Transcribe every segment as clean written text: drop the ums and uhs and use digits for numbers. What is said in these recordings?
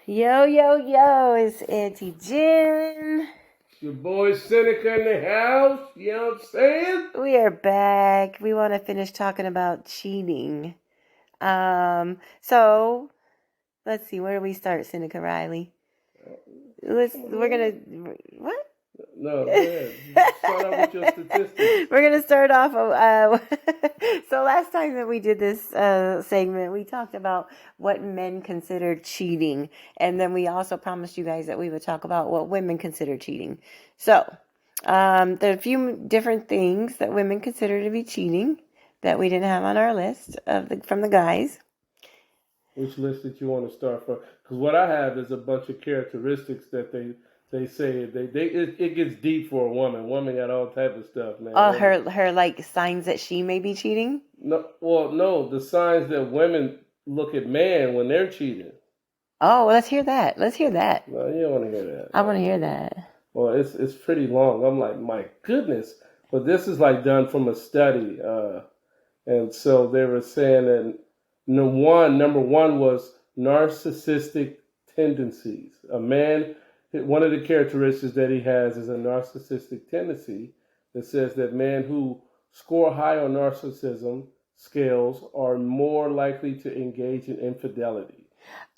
Yo, yo, yo, it's Auntie Jen. Your boy Seneca in the house, you know what I'm saying? We are back. We want to finish talking about cheating. So let's see, where do we start, Seneca Riley? We're gonna, what? No, go ahead. Start off with your statistics. We're gonna start off. So last time that we did this segment, we talked about what men consider cheating, and then we also promised you guys that we would talk about what women consider cheating. So there are a few different things that women consider to be cheating that we didn't have on our list from the guys. Which list did you want to start from? Because what I have is a bunch of characteristics that they say it gets deep for a woman. Woman got all type of stuff, man. Oh, her like signs that she may be cheating. No, the signs that women look at man when they're cheating. Oh, well, let's hear that. Let's hear that. No, you don't want to hear that. I want to hear that. Well, it's pretty long. I'm like, my goodness. But this is like done from a study. And so they were saying that number one was narcissistic tendencies. A man, one of the characteristics that he has is a narcissistic tendency that says that men who score high on narcissism scales are more likely to engage in infidelity.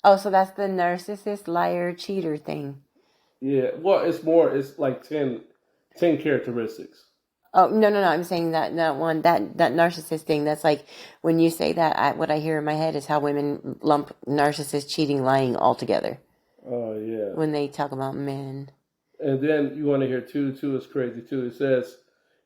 Oh, so that's the narcissist, liar, cheater thing. Yeah, well, it's like 10 characteristics. Oh, no. I'm saying that narcissist thing. That's like when you say that, what I hear in my head is how women lump narcissist, cheating, lying all together. Oh, yeah. When they talk about men. And then you want to hear two is crazy too. It says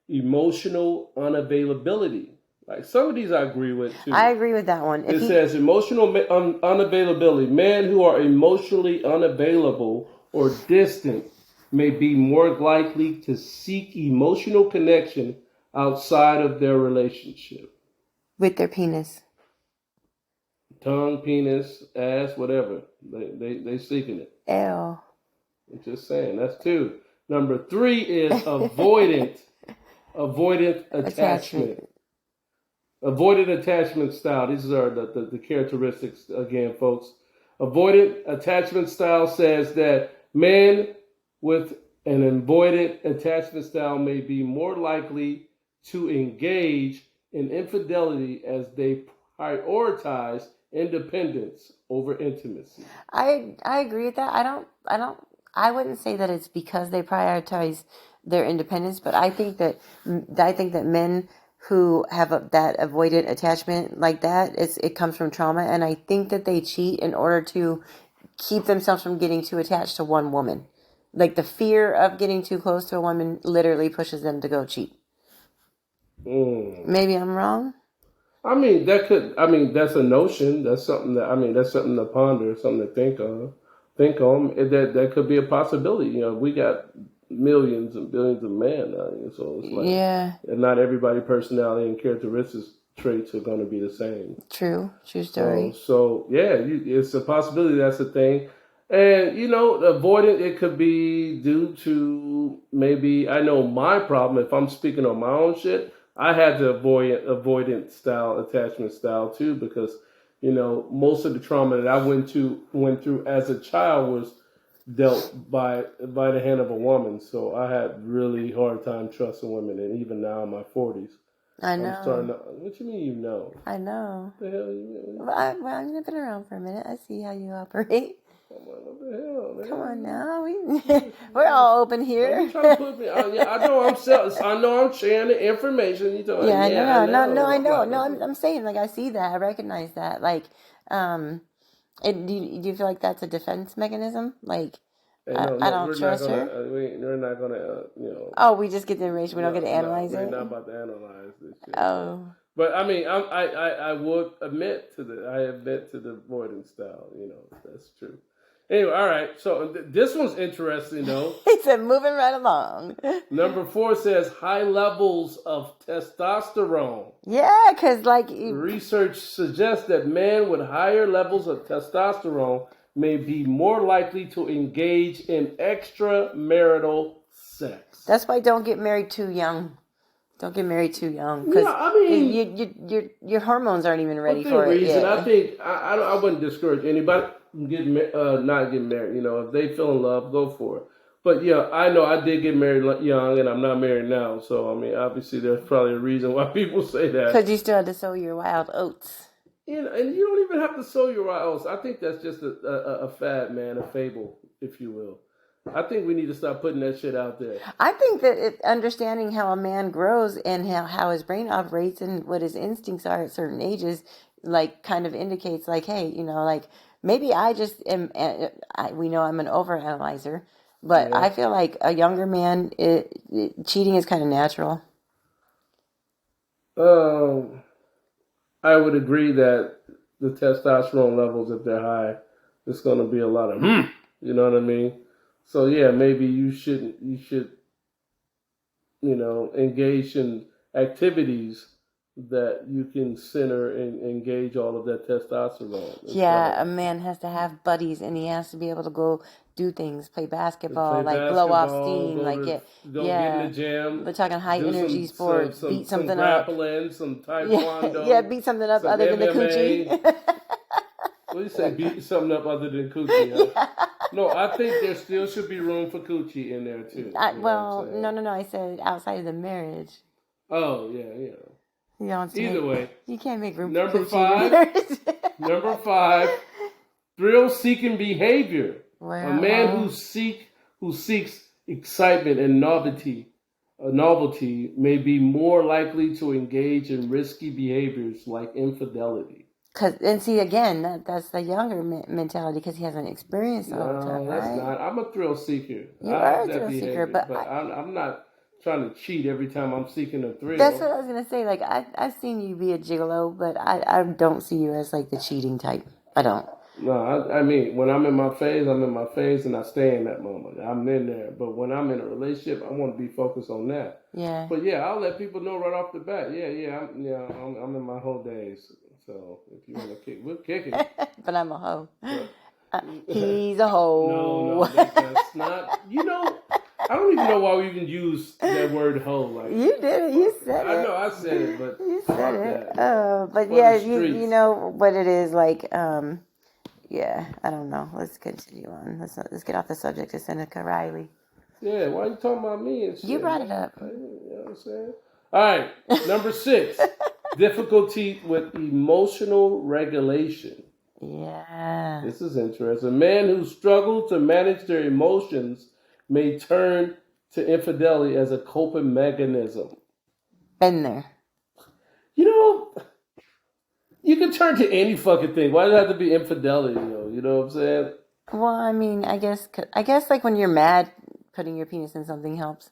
emotional unavailability. Like some of these I agree with too. I agree with that one. It says emotional unavailability. Men who are emotionally unavailable or distant may be more likely to seek emotional connection outside of their relationship. With their penis. Tongue, penis, ass, whatever. They seeking it. Ew. I'm just saying. That's two. Number 3 is avoidant attachment. Avoidant attachment style. These are the characteristics, again, folks. Avoidant attachment style says that men with an avoidant attachment style may be more likely to engage in infidelity as they prioritize independence over intimacy. I agree with that. I wouldn't say that it's because they prioritize their independence, but I think that men who have that avoidant attachment like that, it comes from trauma, and I think that they cheat in order to keep themselves from getting too attached to one woman. Like the fear of getting too close to a woman literally pushes them to go cheat. Maybe I'm wrong. I mean, that's a notion. That's something that's something to ponder, something to think on. That could be a possibility. You know, we got millions and billions of men now, so it's like, yeah, and not everybody's personality and characteristics traits are going to be the same. True story. So yeah, it's a possibility. That's a thing. And, avoidant, it could be due to maybe, I know my problem, if I'm speaking on my own shit, I had the avoidant style, attachment style too, because, most of the trauma that I went through as a child was dealt by the hand of a woman. So I had really hard time trusting women, and even now in my 40s. I know. What you mean you know? I know. What the hell you Well, I've been around for a minute. I see how you operate. What the hell, man? Come on now, we're all open here. You trying to put me? I know I'm sharing the information. You talking? Yeah, I know. No, I'm saying like I see that. I recognize that. Like, do you feel like that's a defense mechanism? Like, Hey, I don't trust her. We're not gonna, Oh, we just get the information. We don't get to analyze it. We're not about to analyze this shit. Oh. But I mean, I would admit to the avoidance style. That's true. Anyway, all right. So this one's interesting, though. He said, moving right along. Number 4 says high levels of testosterone. Yeah, because research suggests that men with higher levels of testosterone may be more likely to engage in extramarital sex. That's why don't get married too young. Don't get married too young. Because your hormones aren't even ready for it yet. I think I wouldn't discourage anybody. not get married. If they feel in love, go for it. But yeah, I know I did get married young, and I'm not married now. So I mean, obviously, there's probably a reason why people say that. Because you still had to sow your wild oats. And you don't even have to sow your oats. I think that's just a fad, man, a fable, if you will. I think we need to stop putting that shit out there. I think that understanding how a man grows and how his brain operates and what his instincts are at certain ages, like kind of indicates like, hey, like maybe I just am, we know I'm an overanalyzer, but Yeah. I feel like a younger man, cheating is kind of natural. Um, I would agree that the testosterone levels, if they're high, it's going to be a lot of you know what I mean? So yeah, maybe you should engage in activities that you can center and engage all of that testosterone instead Yeah, of a man has to have buddies and he has to be able to go do things, play basketball, play like blow off basketball, steam, like get in the yeah. gym, We're talking high do energy some sports, some beat some something up. grappling, some Yeah, taekwondo, beat something up some other than the MMA. coochie. What do you say? Beat something up other than coochie, huh? Yeah. No, I think there still should be room for coochie in there too. You know what I'm Well, saying? no. I said outside of the marriage. Oh yeah. You don't Either way, you can't make room for number coochie in five, marriage. number five, thrill-seeking behavior. A man Well, who seeks excitement and novelty may be more likely to engage in risky behaviors like infidelity. and see again, that's the younger mentality because he hasn't experienced all the time, No, that's right? not. I'm a thrill seeker. You I are have a that thrill seeker, behavior, but but I'm not trying to cheat every time I'm seeking a that's thrill. what I was gonna say. Like I've seen you be a gigolo, but I don't see you as like the cheating type. I don't. No, I mean, when I'm in my phase, I'm in my phase and I stay in that moment. I'm in there. But when I'm in a relationship, I want to be focused on that. Yeah. But yeah, I'll let people know right off the bat. I'm in my whole days. So if you want to kick, we'll kick it. But I'm a hoe. But He's a hoe. no, that's not. I don't even know why we even use that word hoe. Like You did it. You said I it. know I said it, but You fuck said it. that. But For yeah, the you streets. know what it is like. Yeah, I don't know. Let's continue on. Let's get off the subject of Seneca Riley. Yeah, why you talking about me and shit? You brought it up. You know what I'm saying? All right, number 6, difficulty with emotional regulation. Yeah. This is interesting. A man who struggles to manage their emotions may turn to infidelity as a coping mechanism. Been there. You know, you can turn to any fucking thing. Why does it have to be infidelity, though? You know what I'm saying? Well, I mean, I guess like when you're mad, putting your penis in something helps.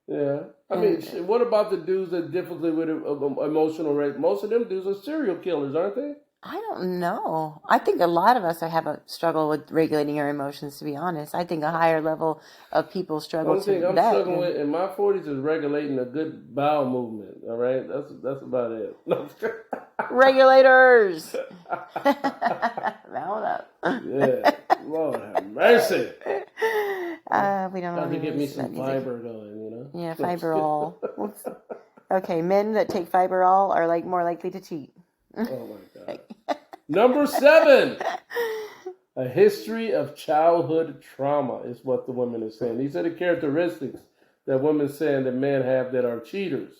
Yeah. I mean, what about the dudes that difficulty with emotional rate? Most of them dudes are serial killers, aren't they? I don't know. I think a lot of us have a struggle with regulating our emotions, to be honest. I think a higher level of people struggle Only thing to I'm that. struggling with in my 40s is regulating a good bowel movement. All right, that's about it. Regulators. Mount up. Yeah, Lord have mercy. We don't Got know. to get me some fiber going, Yeah, Fiberall. Okay, men that take Fiberall are like more likely to cheat. Oh my God. Number 7, a history of childhood trauma is what the women are saying. These are the characteristics that women saying that men have that are cheaters.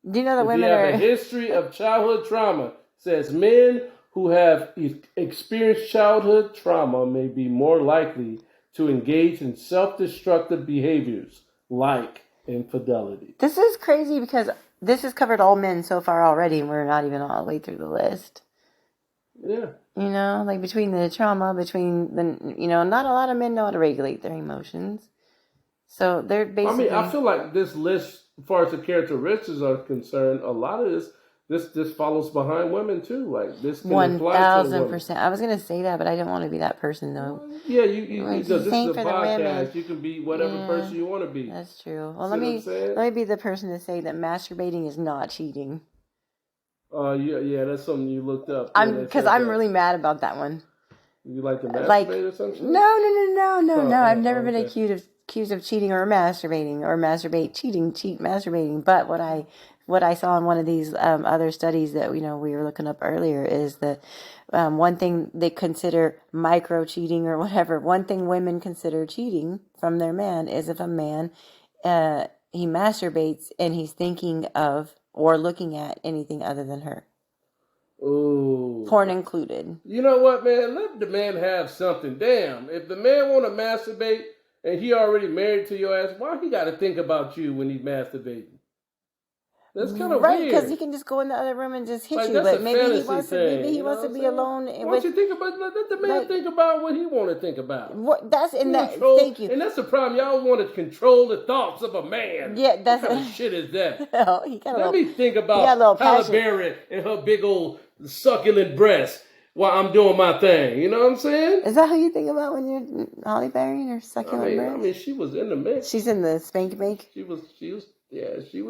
Do you know that If women you have are a history of childhood trauma, says men who have experienced childhood trauma may be more likely to engage in self-destructive behaviors like infidelity. This is crazy because this has covered all men so far already, and we're not even all the way through the list. Yeah. Like between the trauma, not a lot of men know how to regulate their emotions. So they're basically. I feel like this list, as far as the characteristics are concerned, a lot of this follows behind women too. Like this can apply to 1,000%. I was gonna say that, but I didn't want to be that person though. Yeah, this is a podcast. Women. You can be whatever person you want to be. That's true. Well, See let me be the person to say that masturbating is not cheating. Yeah, that's something you looked up. Because I'm really mad about that one. You like to masturbate or something? No. I've never been accused of cheating or masturbating, cheat, masturbating. But what I what I saw in one of these other studies that we were looking up earlier is that one thing they consider micro cheating or whatever. One thing women consider cheating from their man is if a man he masturbates and he's thinking of or looking at anything other than her. Ooh. Porn included. You know what, man? Let the man have something. Damn. If the man want to masturbate and he already married to your ass, why he got to think about you when he masturbating? That's kind of right, weird. because he can just go in the other room and just hit like, you. That's But a maybe he fantasy wants thing, to. Maybe he wants to be alone. Why don't you think about? Let the man think about what he want to think about. That's and that. Control, thank you. And that's the problem. Y'all want to control the thoughts of a man. Yeah, that's what kind of shit is that? No, he got Let me think about Halle Berry and her big old succulent breasts while I'm doing my thing. You know what I'm saying? Is that who you think about when you're Halle Berry and her succulent breasts? I mean, she was in the mix. She's in the spank bank. She was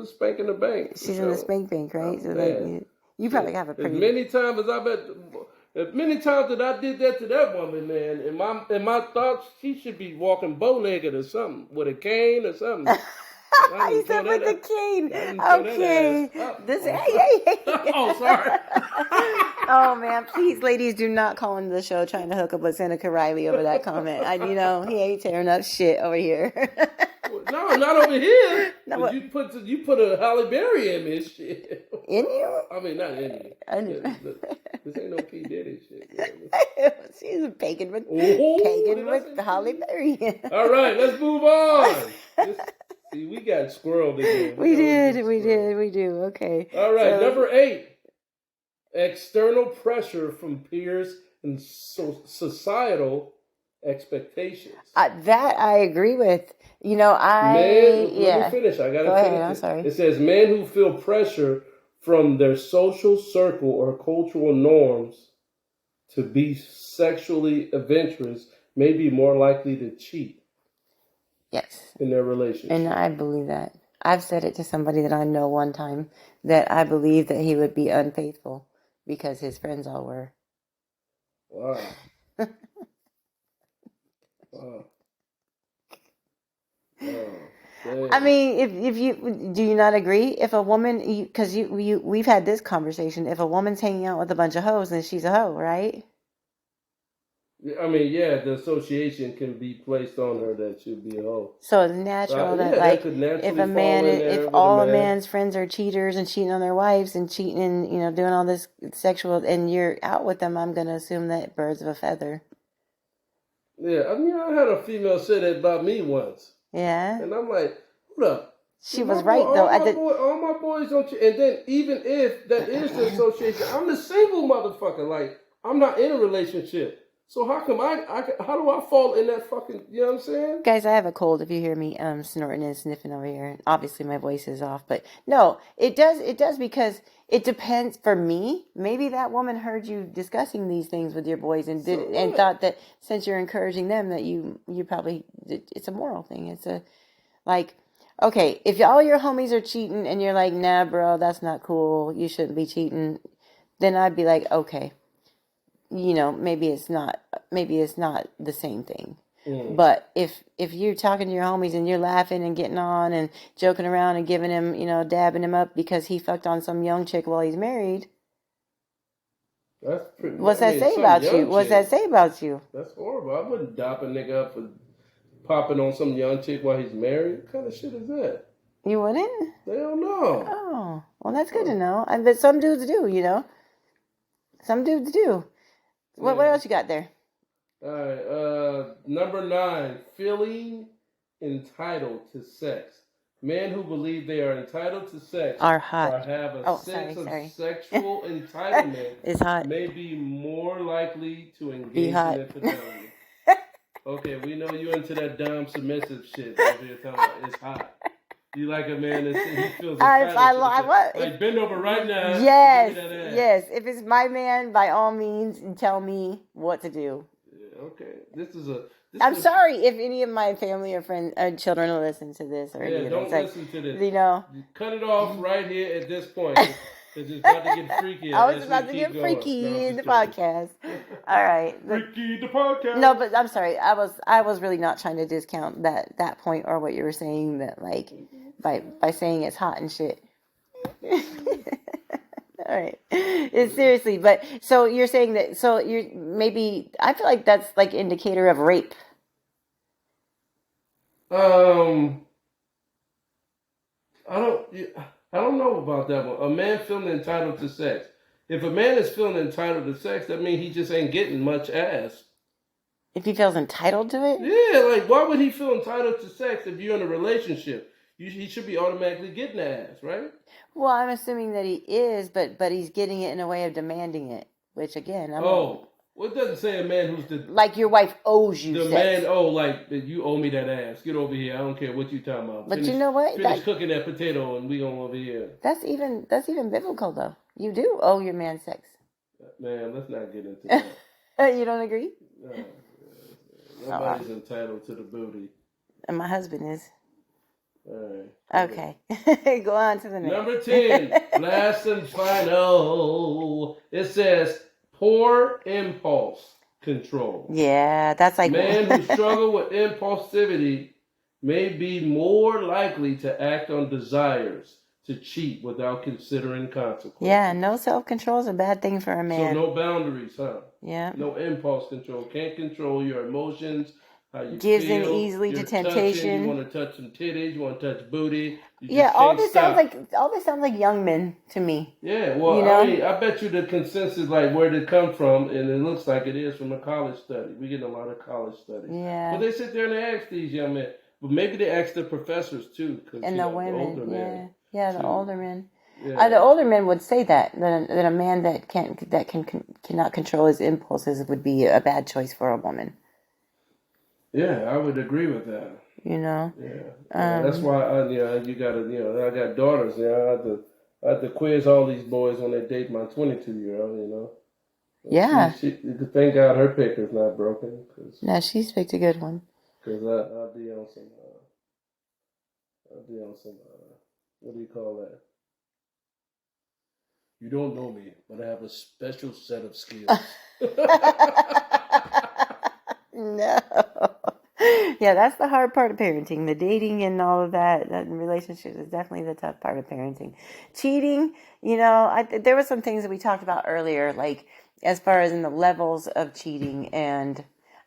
spanking the bank. She's in the spank bank, right? So like, you probably have a pretty. As many times that I did that to that woman, man, in my thoughts, she should be walking bow-legged or something with a cane or something. You said with the cane. Okay. Hey. Oh, sorry. Oh man, please, ladies, do not call into the show trying to hook up with Seneca Riley over that comment. He ain't tearing up shit over here. No, not over here. No, but you put a Halle Berry in this shit. In you? I mean, not in you. This ain't no P Diddy shit. She's pagan with Halle Berry. All right, let's move on. See, we got squirreled again. We do. Okay. All right, number 8. External pressure from peers and societal expectations. That I agree with. Let me finish. I got to finish. I'm sorry. It says men who feel pressure from their social circle or cultural norms to be sexually adventurous may be more likely to cheat. Yes. In their relationship. And I believe that. I've said it to somebody that I know one time that I believe that he would be unfaithful because his friends all were. Wow. Wow. I mean, if you do you not agree? If a woman, because we've had this conversation. If a woman's hanging out with a bunch of hoes, then she's a hoe, right? I mean, yeah, the association can be placed on her that she'll be a hoe. So it's natural that if all a man's friends are cheaters and cheating on their wives and cheating and doing all this sexual, and you're out with them, I'm gonna assume that birds of a feather. Yeah, I mean, I had a female say that about me once. Yeah. And I'm like, hold up. She was right, though. All my boys don't cheat. And then even if that is the association, I'm the single motherfucker. Like, I'm not in a relationship. So how come how do I fall in that fucking, you know what I'm saying? Guys, I have a cold if you hear me snorting and sniffing over here. Obviously my voice is off, but no, it does because it depends. For me, maybe that woman heard you discussing these things with your boys and thought that since you're encouraging them that you probably, it's a moral thing. It's a, like, okay, if all your homies are cheating and you're like, nah, bro, that's not cool, you shouldn't be cheating, then I'd be like, okay, maybe it's not the same thing. But if you're talking to your homies and you're laughing and getting on and joking around and giving him, dabbing him up because he fucked on some young chick while he's married, what's that say about you? What's that say about you? That's horrible. I wouldn't dap a nigga up for popping on some young chick while he's married. What kind of shit is that? You wouldn't? Hell no. Oh, well, that's good to know. But some dudes do, Some dudes do. What else you got there? All right. Number 9, feeling entitled to sex. Men who believe they are entitled to sex are hot. Or have a sense of sexual entitlement it's hot. May be more likely to engage in infidelity. Okay, we know you into that dumb submissive shit. It's hot. You like a man that he feels entitled like bend over right now. Yes. If it's my man, by all means, tell me what to do. Yeah, okay. I'm sorry if any of my family or friends or children will listen to this or don't listen to this. Cut it off right here at this point. Because it's about to get freaky. I was about to get freaky in the podcast. All right. Freaky the podcast. No, but I'm sorry. I was really not trying to discount that point or what you were saying that like by saying it's hot and shit. All right. It's seriously, but so you're saying that so you're maybe I feel like that's like indicator of rape. Um, I don't. I don't know about that one. A man feeling entitled to sex. If a man is feeling entitled to sex, that means he just ain't getting much ass. If he feels entitled to it? Yeah, like why would he feel entitled to sex if you're in a relationship? He should be automatically getting ass, right? Well, I'm assuming that he is, but he's getting it in a way of demanding it, which again, I'm a, Oh, well, it doesn't say a man who's like your wife owes you the sex. man. Oh, like you owe me that ass. Get over here. I don't care what you talking about. But you know what? Finish cooking that potato, and we on over here. That's even biblical though. You do owe your man sex. Man, let's not get into that. You don't agree? Nobody's entitled to the booty. And my husband is. All right. Okay. Go on to the next. Number 10, last and final. It says poor impulse control. Yeah, that's like Men who struggle with impulsivity may be more likely to act on desires to cheat without considering consequences. Yeah, no self-control is a bad thing for a man. So no boundaries, huh? Yeah. No impulse control. Can't control your emotions, how you Gives feel. in easily to Touching, temptation. you want to touch some titties. You want to touch booty. Yeah, all this sounds like young men to me. Yeah, well, you know? I mean, I bet you the consensus, like where did it come from, and it looks like it is from a college study. We get a lot of college studies. Yeah. But they sit there and they ask these young men, but maybe they ask the professors too, And the women, the older men. Yeah, the older men. Yeah. The older men would say that a man that cannot control his impulses would be a bad choice for a woman. Yeah, I would agree with that. You know. Yeah, that's why you gotta, I got daughters. I have to quiz all these boys when they date my 22-year-old. You know. Yeah. Thank God her picker's not broken. No, she's picked a good one. Because I'll be on some. What do you call that? You don't know me, but I have a special set of skills. No. Yeah, that's the hard part of parenting. The dating and all of that relationships is definitely the tough part of parenting. Cheating, there were some things that we talked about earlier, like as far as in the levels of cheating. And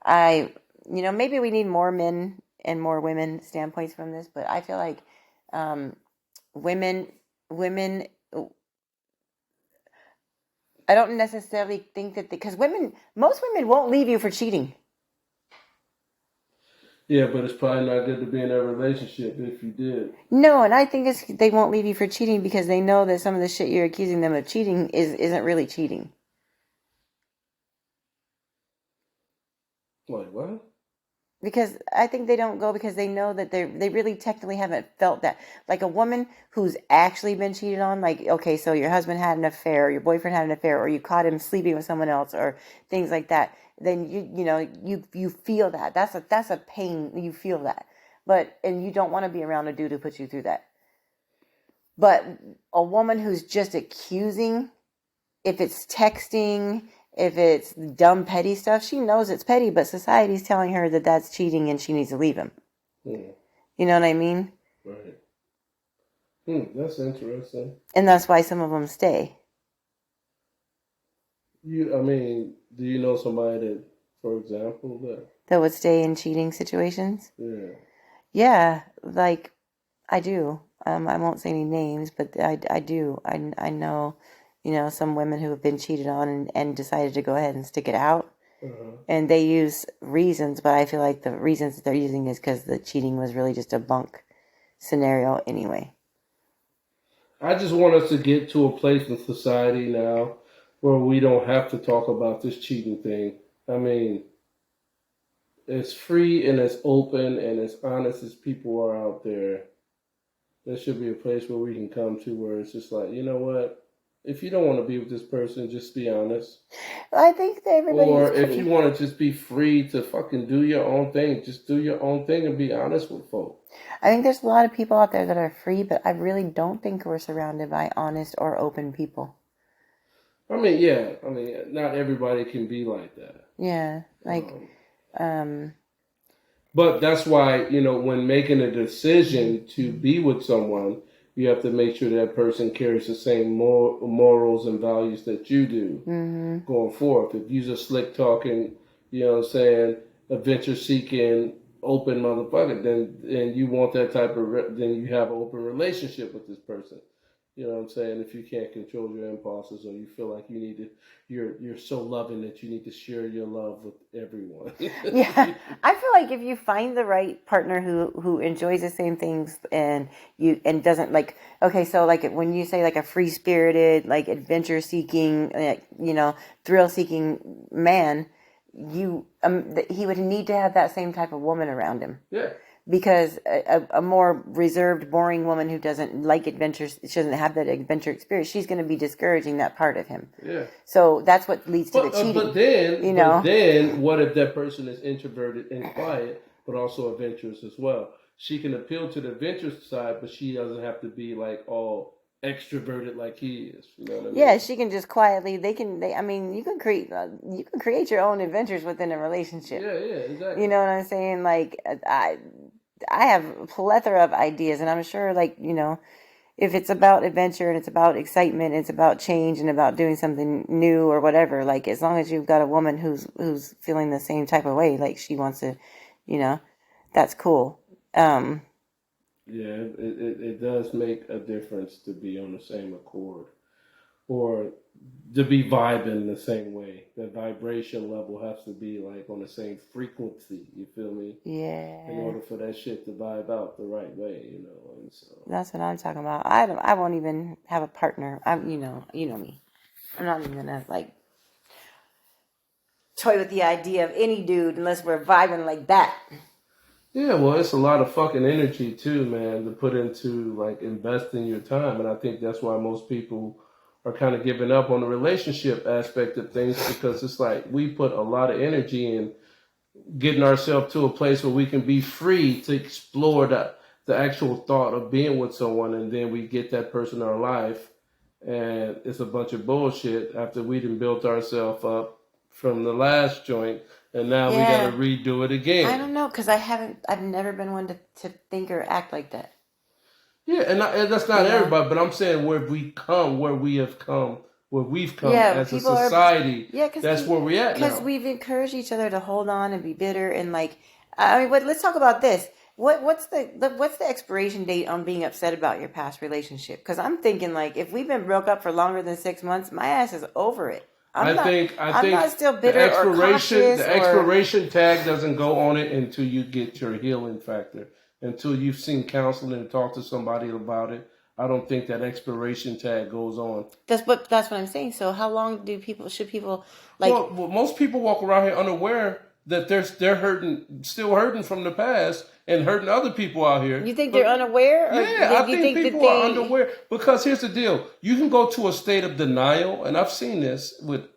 maybe we need more men and more women standpoints from this, but I feel like women, I don't necessarily think that because most women won't leave you for cheating. Yeah, but it's probably not good to be in a relationship if you did. No, and I think they won't leave you for cheating because they know that some of the shit you're accusing them of cheating isn't really cheating. Like what? Because I think they don't go because they know that they really technically haven't felt that. Like a woman who's actually been cheated on, like, okay, so your husband had an affair, or your boyfriend had an affair, or you caught him sleeping with someone else, or things like that. Then you feel that. That's a pain. You feel that. And you don't want to be around a dude who puts you through that. But a woman who's just accusing, if it's texting, if it's dumb, petty stuff, she knows it's petty, but society's telling her that that's cheating and she needs to leave him. Hmm. You know what I mean? Right. That's interesting. And that's why some of them stay. Do you know somebody that, for example, that would stay in cheating situations? Yeah. Yeah, like I do. I won't say any names, but I do. I know, some women who have been cheated on and decided to go ahead and stick it out. Uh-huh. And they use reasons, but I feel like the reasons that they're using is because the cheating was really just a bunk scenario anyway. I just want us to get to a place in society now where we don't have to talk about this cheating thing. I mean, as free and as open and as honest as people are out there, there should be a place where we can come to where it's just like, you know what? If you don't want to be with this person, just be honest. I think that everybody. Or if you want to just be free to fucking do your own thing, just do your own thing and be honest with folk. I think there's a lot of people out there that are free, but I really don't think we're surrounded by honest or open people. I mean, yeah. I mean, not everybody can be like that. Yeah, But that's why, when making a decision to be with someone, you have to make sure that person carries the same morals and values that you do going forth. If you're just slick talking, you know what I'm saying, adventure seeking, open motherfucker, then you want that type of, then you have an open relationship with this person. You know what I'm saying? If you can't control your impulses, or you feel like you need to, you're so loving that you need to share your love with everyone. Yeah, I feel like if you find the right partner who enjoys the same things and doesn't like, okay, so like when you say like a free spirited, like adventure seeking, thrill seeking man, he would need to have that same type of woman around him. Yeah. Because a more reserved, boring woman who doesn't like adventures, she doesn't have that adventure experience, she's going to be discouraging that part of him. Yeah. So that's what leads to the cheating. But then, what if that person is introverted and quiet, but also adventurous as well? She can appeal to the adventurous side, but she doesn't have to be like all extroverted like he is. You know what I mean? Yeah, she can just quietly. You can create your own adventures within a relationship. Yeah, exactly. You know what I'm saying? Like I have a plethora of ideas, and I'm sure, like, if it's about adventure and it's about excitement, it's about change and about doing something new or whatever. Like, as long as you've got a woman who's feeling the same type of way, like she wants to, that's cool. Yeah, it does make a difference to be on the same accord, or to be vibing the same way. The vibration level has to be like on the same frequency. You feel me? Yeah. In order for that shit to vibe out the right way, And so that's what I'm talking about. I won't even have a partner. You know me. I'm not even gonna like toy with the idea of any dude unless we're vibing like that. Yeah, well, it's a lot of fucking energy too, man, to put into like investing your time, and I think that's why most people are kind of giving up on the relationship aspect of things, because it's like we put a lot of energy in getting ourselves to a place where we can be free to explore the actual thought of being with someone, and then we get that person in our life, and it's a bunch of bullshit after we done built ourselves up from the last joint. And now we got to redo it again. I don't know, because I've never been one to think or act like that. Yeah, and that's not everybody, but I'm saying where we've come as a society. That's where we're at now. Because we've encouraged each other to hold on and be bitter and like, let's talk about this. What's the expiration date on being upset about your past relationship? Because I'm thinking, like, if we've been broke up for longer than 6 months, my ass is over it. I'm not still bitter or cautious. The expiration tag doesn't go on it until you get your healing factor. Until you've seen counseling and talked to somebody about it, I don't think that expiration tag goes on. That's what I'm saying. So how long should people like? Well, most people walk around here unaware that they're still hurting from the past and hurting other people out here. You think they're unaware? Or I think people are unaware, because here's the deal: you can go to a state of denial, and I've seen this with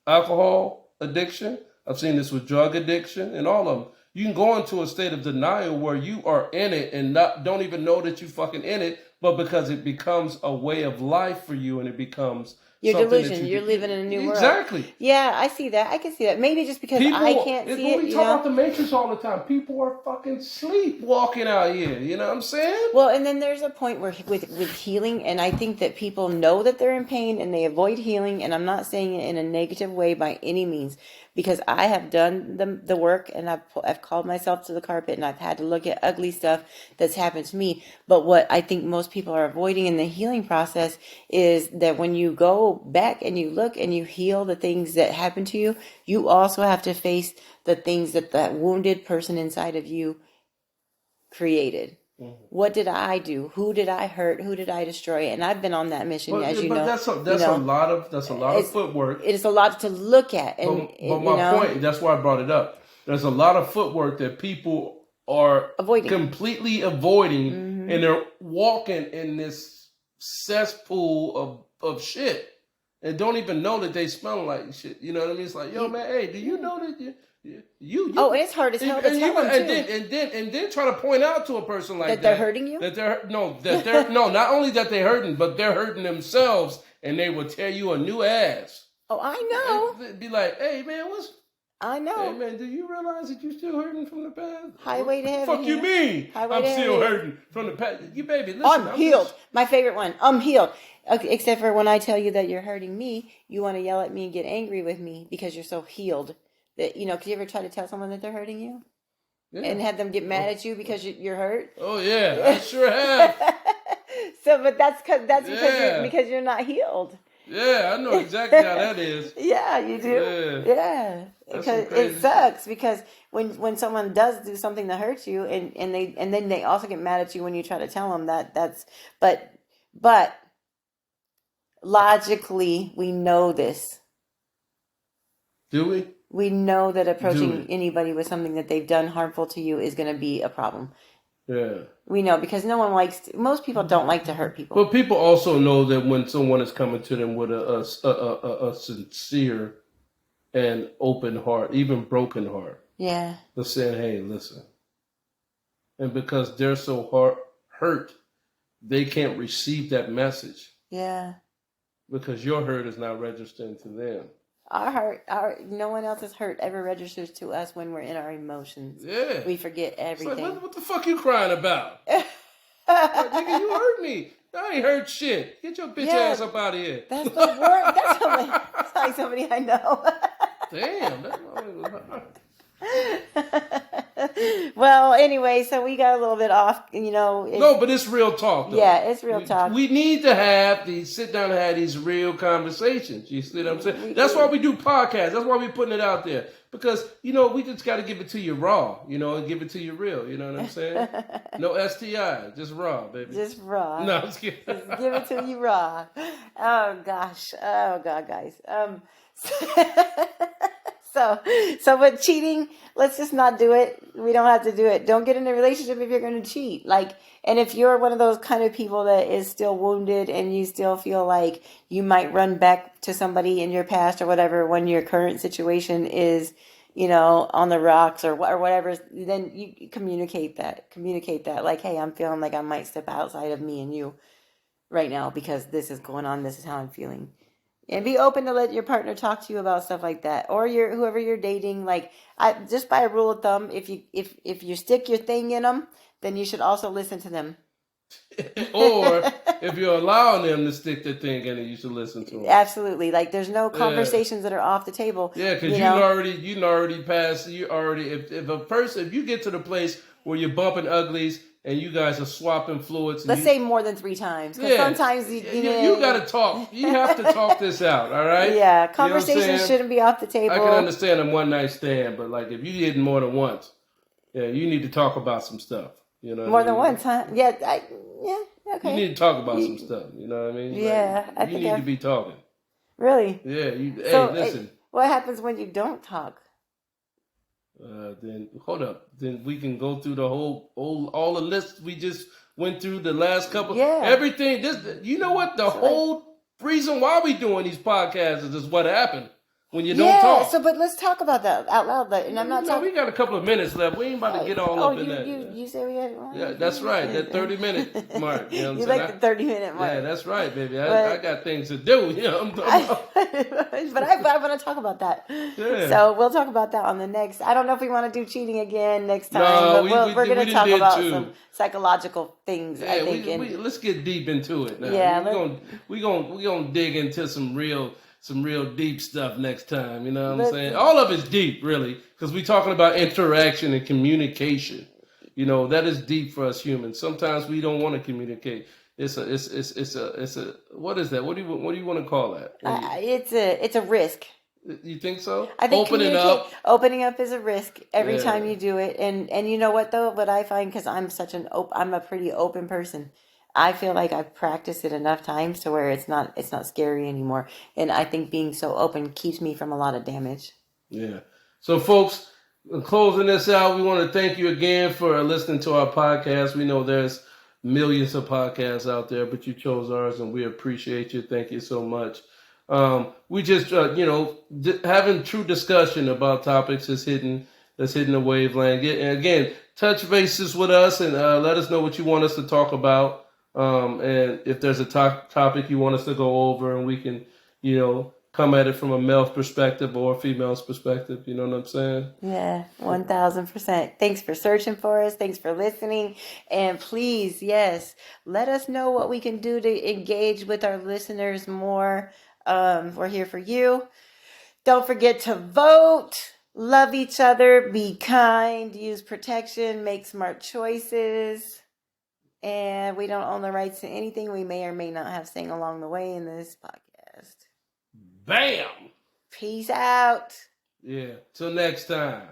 alcohol addiction. I've seen this with drug addiction, and all of them. You can go into a state of denial where you are in it and don't even know that you fucking in it, but because it becomes a way of life for you, and it becomes your delusion. You're living in a new world. Exactly. Yeah, I see that. I can see that. Maybe just because I can't see it. We talk about the Matrix all the time. People are fucking sleepwalking out here. You know what I'm saying? Well, and then there's a point where with healing, and I think that people know that they're in pain and they avoid healing. And I'm not saying it in a negative way by any means, because I have done the work, and I've called myself to the carpet, and I've had to look at ugly stuff that's happened to me. But what I think most people are avoiding in the healing process is that when you go back and you look and you heal the things that happened to you, you also have to face the things that wounded person inside of you created. Mm-hmm. What did I do? Who did I hurt? Who did I destroy? And I've been on that mission, as you know. That's a lot of footwork. It is a lot to look at. And but my point, that's why I brought it up. There's a lot of footwork that people are completely avoiding, mm-hmm. and they're walking in this cesspool of shit, and don't even know that they smell like shit. You know what I mean? It's like, yo, man, hey, do you know that you oh, it's hard as hell to tell them too. And then try to point out to a person like that they're hurting you. That they're not only that they're hurting, but they're hurting themselves, and they will tear you a new ass. Oh, I know. And be like, hey, man, I know. Hey man, do you realize that you're still hurting from the past? Highway to heaven. Fuck you mean? Highway I'm to still heaven. hurting from the past. You baby, listen. I'm healed. My favorite one. I'm healed. Okay, except for when I tell you that you're hurting me, you want to yell at me and get angry with me because you're so healed. That could you ever try to tell someone that they're hurting you and have them get mad at you because you're hurt? Oh yeah, I sure have. So, but that's because you're not healed. Yeah, I know exactly how that is. Yeah, you do. Yeah. Because it sucks because when someone does do something that hurts you and then they also get mad at you when you try to tell them that's but logically we know this. Do we? We know that approaching anybody with something that they've done harmful to you is going to be a problem. Yeah. We know because most people don't like to hurt people. But people also know that when someone is coming to them with a sincere and open heart, even broken heart. Yeah. They're saying, hey, listen. And because they're so hurt, they can't receive that message. Yeah. Because your hurt is not registering to them. No one else's hurt ever registers to us when we're in our emotions. Yeah. We forget everything. It's like, what the fuck you crying about? Like, nigga, you hurt me. I ain't hurt shit. Get your bitch ass up out of here. That's the word. That's like somebody I know. Damn. Well, anyway, so we got a little bit off, No, but it's real talk, though. Yeah, it's real talk. We need to sit down and have these real conversations. You see what I'm saying? That's why we do podcasts. That's why we're putting it out there. Because, we just got to give it to you raw, and give it to you real. You know what I'm saying? No STI, just raw, baby. Just raw. No, I'm just kidding. Just give it to you raw. Oh, gosh. Oh, God, guys. So with cheating, let's just not do it. We don't have to do it. Don't get in a relationship if you're going to cheat. And if you're one of those kind of people that is still wounded and you still feel like you might run back to somebody in your past or whatever when your current situation is, on the rocks or whatever, then you communicate that. Like, hey, I'm feeling like I might step outside of me and you right now because this is going on. This is how I'm feeling. And be open to let your partner talk to you about stuff like that, or whoever you're dating. Just by a rule of thumb, if you stick your thing in them, then you should also listen to them. Or if you're allowing them to stick their thing in it, you should listen to them. Absolutely. There's no conversations that are off the table. Yeah, because you already passed. If you get to the place where you're bumping uglies. And you guys are swapping fluids. Let's say more than 3 times. Because sometimes you got to talk. You have to talk this out, all right? Yeah, conversations shouldn't be off the table. I can understand a one-night stand, but if you did more than once, you need to talk about some stuff. More than once, huh? Yeah, okay. You need to talk about some stuff. You know what I mean? Yeah, you need to be talking. Really? Yeah. Hey, listen. What happens when you don't talk? Then hold up. Then we can go through the all the lists we just went through the last couple. Yeah. Everything. You know what? The whole reason why we doing these podcasts is what happened when you don't talk. Yeah. But let's talk about that out loud. And I'm not talking. We got a couple of minutes left. We ain't about to get all up in that. You say we had. Yeah, that's right. That 30-minute mark. You know what I'm saying? The 30-minute mark. Yeah, that's right, baby. I got things to do. You know what I'm talking about. But I want to talk about that. Yeah. So we'll talk about that on the next. I don't know if we want to do cheating again next time. No, but we're going to talk about some psychological things. Yeah, I think. Let's get deep into it now. Yeah, we're gonna dig into some real deep stuff next time. You know what I'm saying? All of it's deep, really, because we're talking about interaction and communication. That is deep for us humans. Sometimes we don't want to communicate. It's a what is that? What do you want to call that? It's a risk. You think so? I think opening up is a risk every Yeah. time you do it. And you know what though? What I find, because I'm I'm a pretty open person. I feel like I've practiced it enough times to where it's not scary anymore. And I think being so open keeps me from a lot of damage. Yeah. So folks, in closing this out, we want to thank you again for listening to our podcast. We know there's millions of podcasts out there, but you chose ours and we appreciate you. Thank you so much. We just, having true discussion about topics that's hitting the wavelength. And again, touch bases with us and let us know what you want us to talk about. And if there's a topic you want us to go over and we can, come at it from a male perspective or a female's perspective. You know what I'm saying? Yeah, 1000%. Thanks for searching for us. Thanks for listening. And please, yes, let us know what we can do to engage with our listeners more. We're here for you. Don't forget to vote, love each other, be kind, use protection, make smart choices. And we don't own the rights to anything we may or may not have sang along the way in this podcast. Bam! Peace out. Yeah. Till next time.